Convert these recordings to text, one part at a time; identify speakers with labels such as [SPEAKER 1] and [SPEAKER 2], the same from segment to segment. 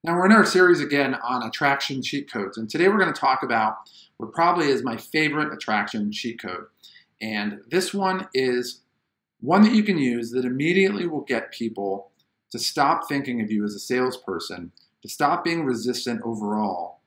[SPEAKER 1] Now we're in our series again on attraction cheat codes, and today we're going to talk about what probably is my favorite attraction cheat code. And this one is one that you can use that immediately will get people to stop thinking of you as a salesperson, to stop being resistant overall,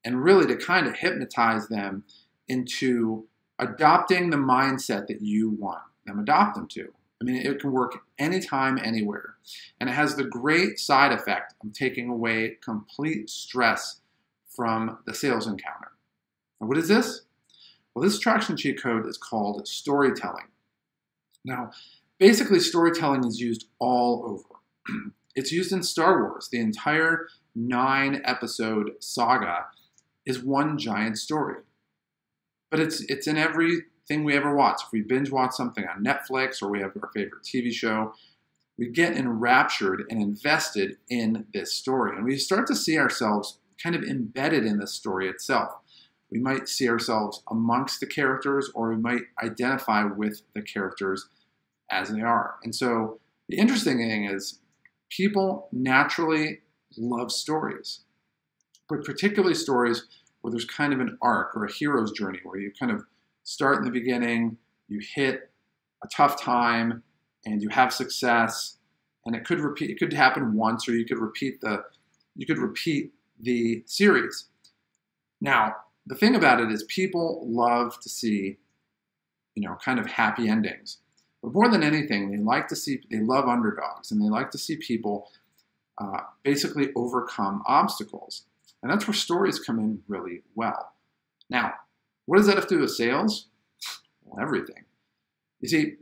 [SPEAKER 1] and really to kind of hypnotize them into adopting the mindset that you want them to adopt them to. I mean, it can work anytime, anywhere. And it has the great side effect of taking away complete stress from the sales encounter. And what is this? Well, this attraction cheat code is called storytelling. Now, basically, storytelling is used all over. It's used in Star Wars. The entire 9-episode saga is one giant story. But it's in everything we ever watch. If we binge watch something on Netflix or we have our favorite TV show, we get enraptured and invested in this story. And we start to see ourselves kind of embedded in the story itself. We might see ourselves amongst the characters, or we might identify with the characters as they are. And so the interesting thing is people naturally love stories, but particularly stories where there's kind of an arc or a hero's journey where you kind of start in the beginning, you hit a tough time, and you have success, and it could happen once, or you could repeat the series. Now, the thing about it is people love to see, kind of happy endings. But more than anything, they love underdogs, and they like to see people basically overcome obstacles. And that's where stories come in really well. Now, what does that have to do with sales? Well, everything. You see,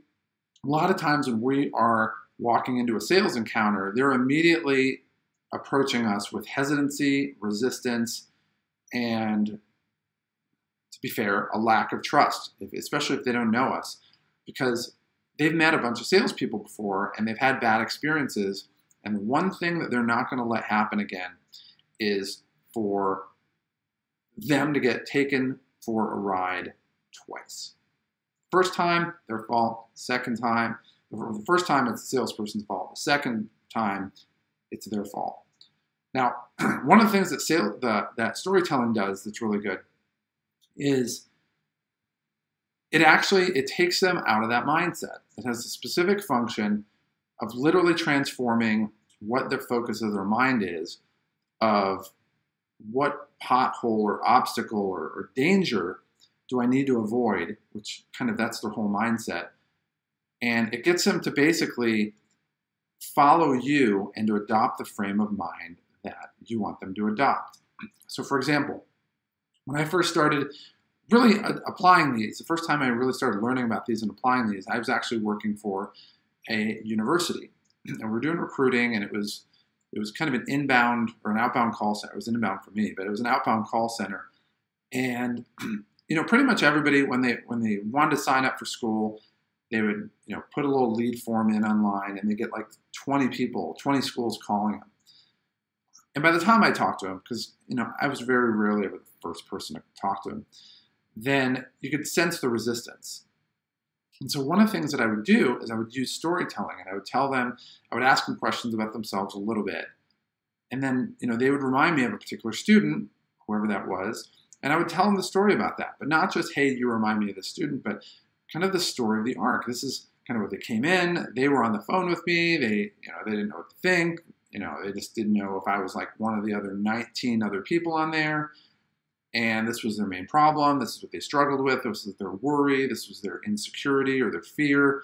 [SPEAKER 1] a lot of times when we are walking into a sales encounter, they're immediately approaching us with hesitancy, resistance, and, to be fair, a lack of trust, especially if they don't know us, because they've met a bunch of salespeople before and they've had bad experiences. And the one thing that they're not going to let happen again is for them to get taken for a ride twice. First time, their fault. Second time, the first time it's the salesperson's fault. The second time, it's their fault. Now, one of the things that storytelling does that's really good is it takes them out of that mindset. It has a specific function of literally transforming what the focus of their mind is, of what pothole or obstacle or danger do I need to avoid, which kind of that's their whole mindset. And it gets them to basically follow you and to adopt the frame of mind that you want them to adopt. So for example, when I first started really applying these, the first time I really started learning about these and applying these, I was actually working for a university. And we're doing recruiting, and it was kind of an inbound or an outbound call center. It was inbound for me, but it was an outbound call center. And pretty much everybody, when they wanted to sign up for school, they would put a little lead form in online, and they get like 20 schools calling them. And by the time I talked to them, because I was very rarely ever the first person to talk to them, then you could sense the resistance. And so one of the things that I would do is I would use storytelling, and I would ask them questions about themselves a little bit. And then, they would remind me of a particular student, whoever that was, and I would tell them the story about that. But not just, hey, you remind me of this student, but kind of the story of the arc. This is kind of what they came in. They were on the phone with me. They didn't know what to think. They just didn't know if I was like one of the other 19 other people on there. And this was their main problem. This is what they struggled with. This was their worry. This was their insecurity or their fear.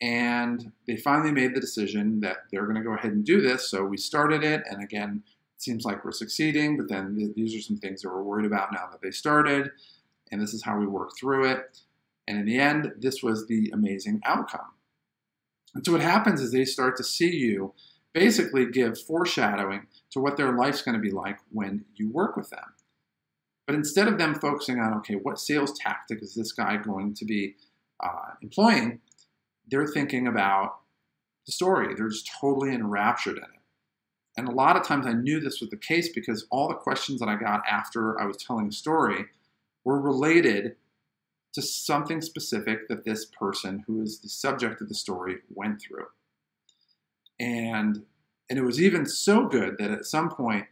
[SPEAKER 1] And they finally made the decision that they're going to go ahead and do this. So we started it. And again, it seems like we're succeeding. But then these are some things that we're worried about now that they started. And this is how we work through it. And in the end, this was the amazing outcome. And so what happens is they start to see you basically give foreshadowing to what their life's going to be like when you work with them. But instead of them focusing on, okay, what sales tactic is this guy going to be employing, they're thinking about the story. They're just totally enraptured in it. And a lot of times I knew this was the case because all the questions that I got after I was telling the story were related to something specific that this person who is the subject of the story went through. And And it was even so good that at some point,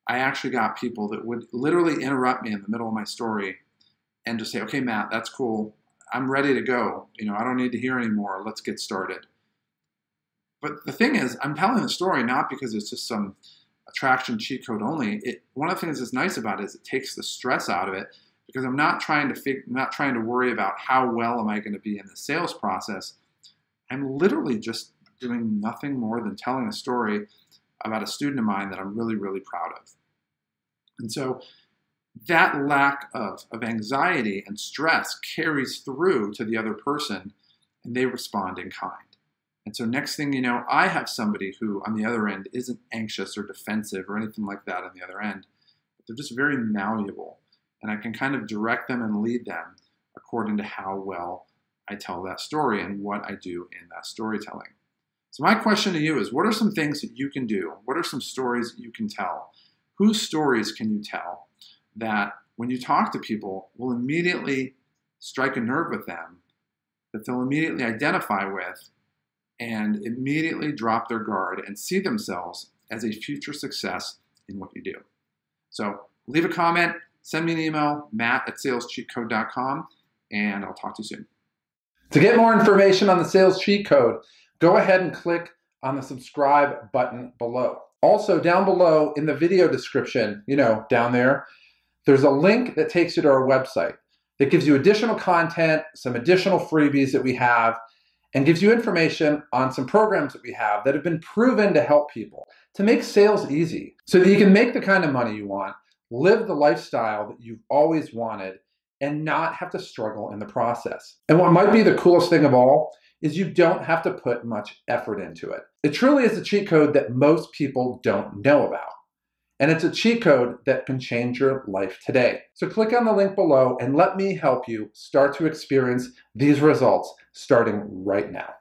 [SPEAKER 1] I actually got people that would literally interrupt me in the middle of my story and just say, okay, Matt, that's cool. I'm ready to go. I don't need to hear anymore. Let's get started. But the thing is, I'm telling the story not because it's just some attraction cheat code only. One of the things that's nice about it is it takes the stress out of it, because I'm not trying to worry about how well am I going to be in the sales process. I'm literally just doing nothing more than telling a story about a student of mine that I'm really, really proud of. And so that lack of anxiety and stress carries through to the other person, and they respond in kind. And so next thing you know, I have somebody who on the other end isn't anxious or defensive or anything like that on the other end. But they're just very malleable, and I can kind of direct them and lead them according to how well I tell that story and what I do in that storytelling. So my question to you is, what are some things that you can do? What are some stories that you can tell? Whose stories can you tell that when you talk to people will immediately strike a nerve with them, that they'll immediately identify with, and immediately drop their guard and see themselves as a future success in what you do? So leave a comment, send me an email, matt@salescheatcode.com, and I'll talk to you soon. To get more information on the Sales Cheat Code, go ahead and click on the subscribe button below. Also, down below in the video description, down there, there's a link that takes you to our website that gives you additional content, some additional freebies that we have, and gives you information on some programs that we have that have been proven to help people to make sales easy so that you can make the kind of money you want, live the lifestyle that you've always wanted, and not have to struggle in the process. And what might be the coolest thing of all is you don't have to put much effort into it. It truly is a cheat code that most people don't know about. And it's a cheat code that can change your life today. So click on the link below and let me help you start to experience these results starting right now.